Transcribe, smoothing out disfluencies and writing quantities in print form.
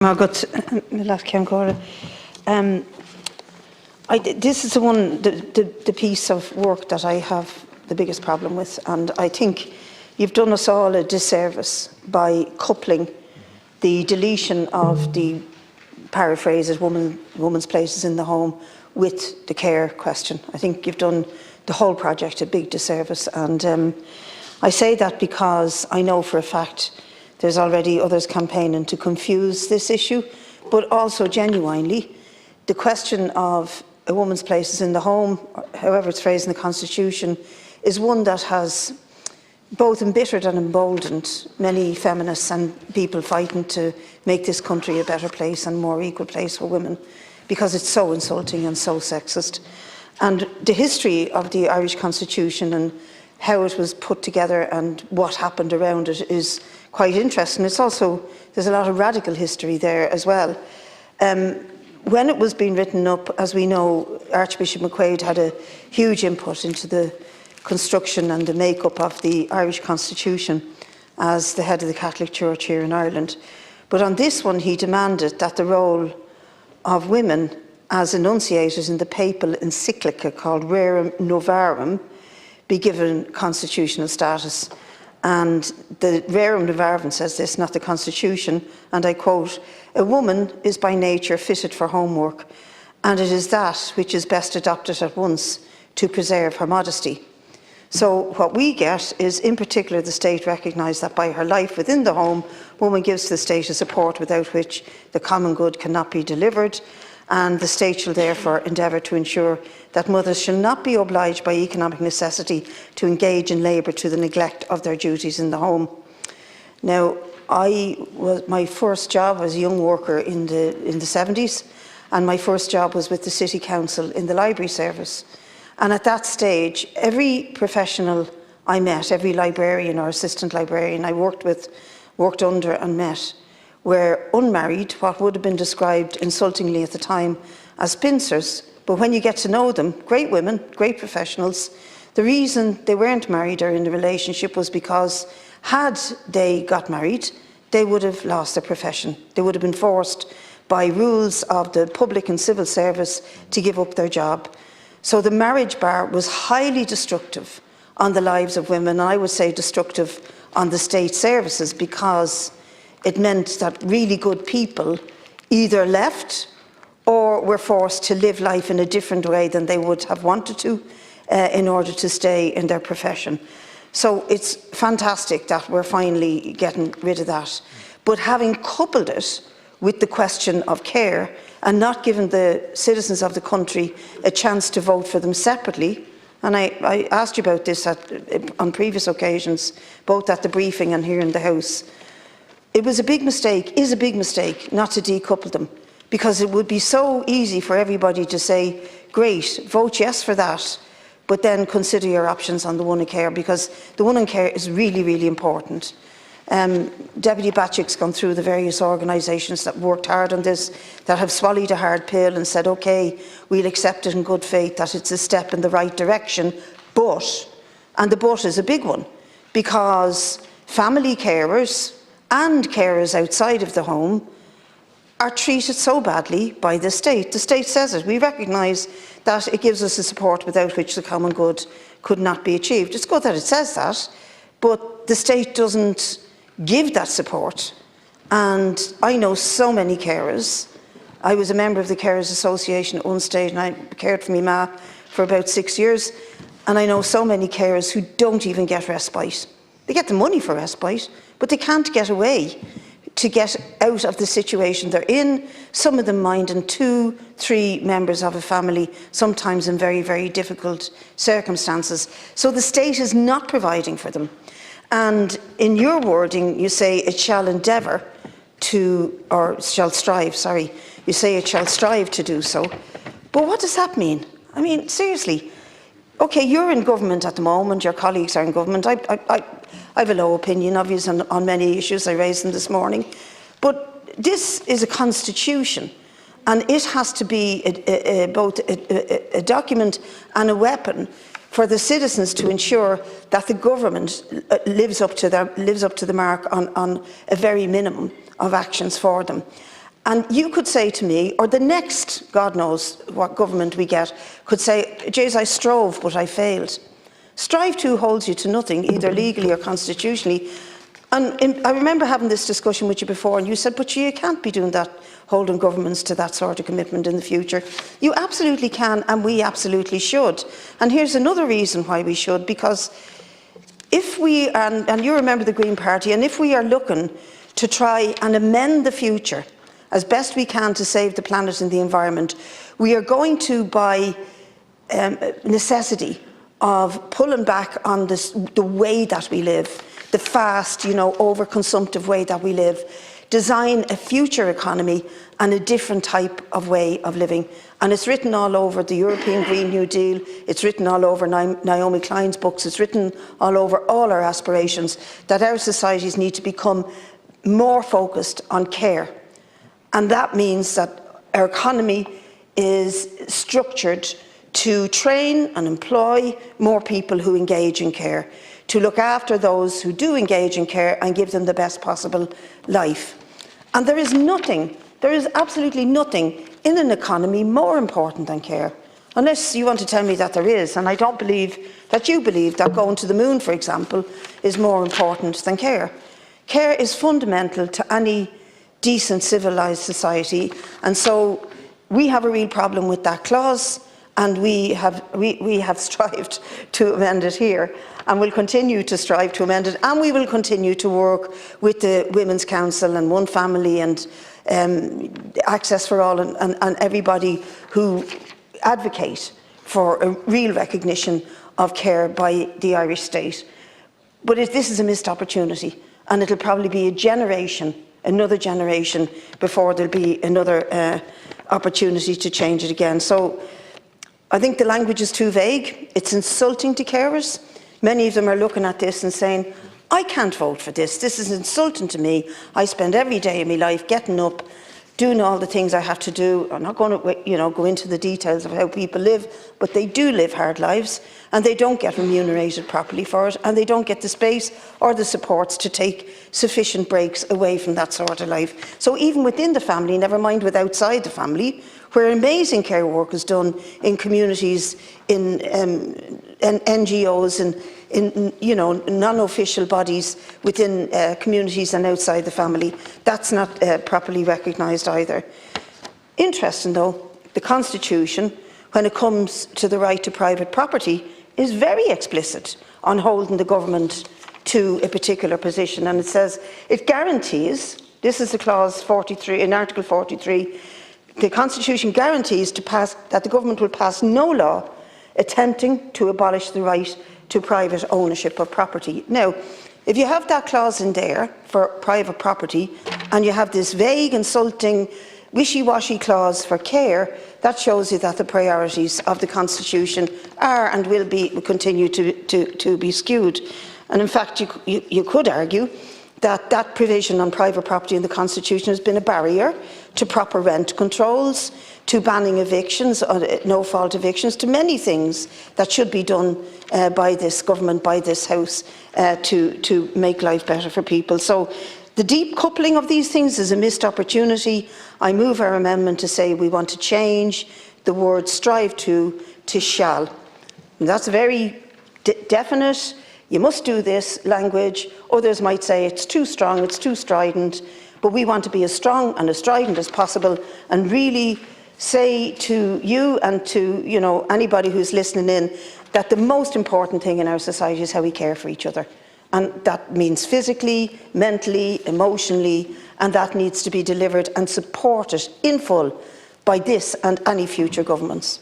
Margaret, this is the piece of work that I have the biggest problem with, and I think you've done us all a disservice by coupling the deletion of the paraphrases women's places in the home with the care question. I think you've done the whole project a big disservice, and I say that because I know for a fact there's already others campaigning to confuse this issue, but also genuinely the question of a woman's places in the home, however it's phrased in the Constitution, is one that has both embittered and emboldened many feminists and people fighting to make this country a better place and more equal place for women, because it's so insulting and so sexist. And the history of the Irish Constitution and how it was put together and what happened around it is quite interesting. It's also, there's a lot of radical history there as well. When it was being written up, as we know, Archbishop McQuaid had a huge input into the construction and the make-up of the Irish Constitution as the head of the Catholic Church here in Ireland. But on this one, he demanded that the role of women as enunciated in the papal encyclica called Rerum Novarum be given constitutional status. And the Rerum Novarum says this, not the Constitution, and I quote, "A woman is by nature fitted for homework, and it is that which is best adopted at once to preserve her modesty." So what we get is, in particular, the state recognised that by her life within the home, woman gives to the state a support without which the common good cannot be delivered, and the state shall therefore endeavour to ensure that mothers shall not be obliged by economic necessity to engage in labour to the neglect of their duties in the home. Now, my first job was a young worker in the 70s, and my first job was with the City Council in the library service. And at that stage, every professional I met, every librarian or assistant librarian I worked under and met, were unmarried, what would have been described insultingly at the time as spinsters. But when you get to know them, great women, great professionals, the reason they weren't married or in a relationship was because had they got married, they would have lost their profession. They would have been forced by rules of the public and civil service to give up their job. So the marriage bar was highly destructive on the lives of women, and I would say destructive on the state services, because it meant that really good people either left or were forced to live life in a different way than they would have wanted to in order to stay in their profession. So it's fantastic that we're finally getting rid of that. But having coupled it with the question of care and not giving the citizens of the country a chance to vote for them separately, and I asked you about this on previous occasions, both at the briefing and here in the House, it was a big mistake, is a big mistake, not to decouple them, because it would be so easy for everybody to say, great, vote yes for that, but then consider your options on the one in care, because the one in care is really, really important. Deputy Batchick's gone through the various organisations that worked hard on this, that have swallowed a hard pill and said, OK, we'll accept it in good faith, that it's a step in the right direction, but, and the but is a big one, because family carers and carers outside of the home are treated so badly by the state. The state says it. We recognise that it gives us a support without which the common good could not be achieved. It's good that it says that, but the state doesn't give that support. And I know so many carers. I was a member of the Carers Association at one stage, and I cared for my ma for about 6 years, and I know so many carers who don't even get respite. They get the money for respite, but they can't get away to get out of the situation they're in, some of them minding 2, 3 members of a family, sometimes in very, very difficult circumstances. So the state is not providing for them. And in your wording, you say it shall endeavour to, or shall strive, sorry, you say it shall strive to do so. But what does that mean? I mean, seriously. OK, you're in government at the moment, your colleagues are in government. I have a low opinion, obviously, on many issues. I raised them this morning. But this is a constitution, and it has to be both a document and a weapon for the citizens to ensure that the government lives up to the mark on a very minimum of actions for them. And you could say to me, or the next, God knows what government we get, could say, "Jays, I strove, but I failed." Strive to holds you to nothing, either legally or constitutionally. And I remember having this discussion with you before, and you said, "But you can't be doing that, holding governments to that sort of commitment in the future." You absolutely can, and we absolutely should. And here's another reason why we should, because if we, and you remember the Green Party, and if we are looking to try and amend the future as best we can to save the planet and the environment, we are going to, by necessity, of pulling back on the way that we live, the fast, over-consumptive way that we live, design a future economy and a different type of way of living. And it's written all over the European Green New Deal, it's written all over Naomi Klein's books, it's written all over all our aspirations, that our societies need to become more focused on care. And that means that our economy is structured to train and employ more people who engage in care, to look after those who do engage in care and give them the best possible life. And there is absolutely nothing in an economy more important than care. Unless you want to tell me that there is, and I don't believe that you believe that going to the moon, for example, is more important than care. Care is fundamental to any decent, civilised society, and so we have a real problem with that clause, and we have strived to amend it here, and will continue to strive to amend it, and we will continue to work with the Women's Council and One Family and Access for All and everybody who advocate for a real recognition of care by the Irish state. But this is a missed opportunity, and it'll probably be another generation before there'll be another opportunity to change it again. So I think the language is too vague. It's insulting to carers. Many of them are looking at this and saying, "I can't vote for this. This is insulting to me. I spend every day of my life getting up, doing all the things I have to do." I'm not going to go into the details of how people live, but they do live hard lives, and they don't get remunerated properly for it, and they don't get the space or the supports to take sufficient breaks away from that sort of life. So even within the family, never mind with outside the family, where amazing care work is done in communities, in NGOs, and in non-official bodies within communities and outside the family, that's not properly recognised either. Interesting though, the Constitution, when it comes to the right to private property, is very explicit on holding the government to a particular position, and it says it guarantees, this is the clause 43 in Article 43, the Constitution guarantees that the government will pass no law attempting to abolish the right to private ownership of property. Now, if you have that clause in there for private property, and you have this vague, insulting, wishy-washy clause for care, that shows you that the priorities of the Constitution are and will continue to be skewed. And in fact, you could argue that that provision on private property in the Constitution has been a barrier to proper rent controls, to banning evictions, no-fault evictions, to many things that should be done by this government, by this House, to make life better for people. So the deep coupling of these things is a missed opportunity. I move our amendment to say we want to change the word strive to shall. And that's a very definite, you must do this language. Others might say it's too strong, it's too strident, but we want to be as strong and as strident as possible and really say to you and to anybody who's listening in that the most important thing in our society is how we care for each other. And that means physically, mentally, emotionally, and that needs to be delivered and supported in full by this and any future governments.